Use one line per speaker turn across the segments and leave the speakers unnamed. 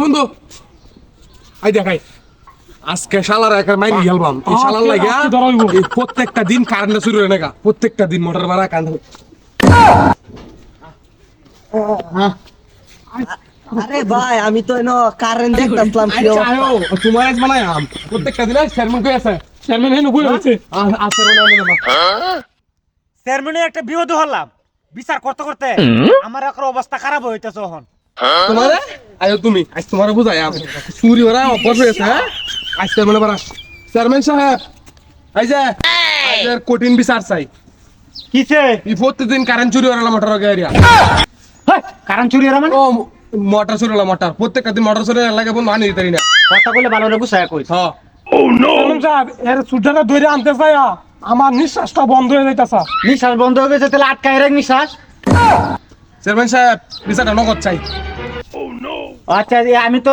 বন্ধু আই দেখাই আজকে শালার একার মাইরি গেলবাম এই শালার লাগা এই প্রত্যেকটা দিন কারেন্ট শুরু হয় না প্রত্যেকটা দিন মোটর মারা কারেন্ট
আরে ভাই আমি তো এনো কারেন্ট দেখতাম
তোমার আজ বানাই আম প্রত্যেকটা দিন চেয়ারম্যান কই আছে চেয়ারম্যান হেন কই আছে আছে
চেয়ারম্যানের একটা বিপদ হলাম বিচার করতে করতে আমার এখন অবস্থা খারাপ হইতেছে এখন
তোমারে আয়ো তুমি আজ তোমারে বুঝাই আম চুরি ওরা অভ্যাস হয়েছে হ্যাঁ আজ চেয়ারম্যান বাড়া চেয়ারম্যান সাহেব এই যে আজের কঠিন বিচার চাই
কিছে
এই প্রত্যেকদিন কারেন্ট চুরি ওরা মোটর এরিয়া
কারেন্ট চুরি হলো মানে
ও মোটর চুরি হলো মোটর প্রত্যেকটা দিন মোটর চুরি লাগে বন্ধু আনি দিতে না
কথা বলে ভালো রে গুছায় কই
হ্যাঁ
এর সুজাটা ধরে আনতে চাই আমার নিঃশ্বাসটা বন্ধ হয়ে যাইতাছে
নিঃশ্বাস বন্ধ হয়ে গেছে তাহলে আটকায় রাখ নিঃশ্বাস
চেয়ারম্যান সাহেব বিচারটা নগদ চাই
আচ্ছা আমি তো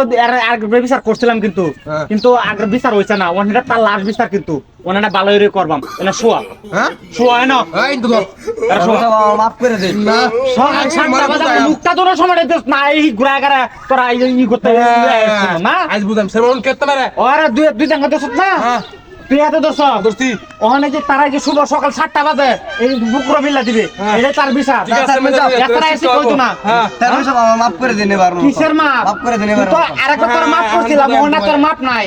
আগে বিচার করছিলাম কিন্তু কিন্তু আগে বিচার হইছে না ওনাটা তার লাস্ট বিচার কিন্তু ওনাটা ভালো করে করবাম এটা শোয়া
হ্যাঁ
শোয়া না
এই তো
মাফ করে দেন
না
মুখটা তোর সময় না এই ঘুরা গারা তোরা ই করতে না
আজ বুঝাম চেয়ারম্যান কেতে মারে
ওরা দুই জায়গা দোষ না তুই এত দোষ
দোস্তি
ওখানে যে তারা যে শুভ সকাল 7টা বাজে এই বুকুরা মিল্লা দিবে এটা তার বিচার এতটা এসে কইতো না
তারপর সব মাফ করে দেন এবার
কিসের মাপ
মাফ করে দেন এবার
তো আরেকবার তোর মাপ করছিলাম ওনা তোর মাপ নাই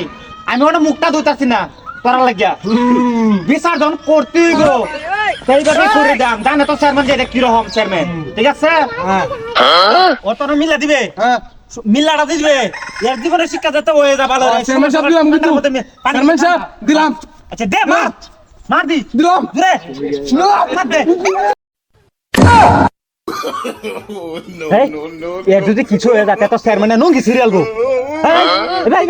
আমি ওনা মুখটা ধুইতাছি না তোরা লাগিয়া বিচার যখন করতেই গো সেইভাবে করে দাম জানে তো চেয়ারম্যান যে এটা কিরকম চেয়ারম্যান ঠিক আছে ও তোর মিল্লা দিবে মিল্লাটা দিবে এর জীবনের শিক্ষা যাতে হয়ে যা ভালো
চেয়ারম্যান সাহেব দিলাম কিন্তু চেয়ারম্যান সাহেব দিলাম
আচ্ছা দে মার দি
দিলাম
দে মার দে এর যদি কিছু হয়ে যায় তো চেয়ারম্যানের নুঙ্গি সিরিয়াল গো ভাই ভাই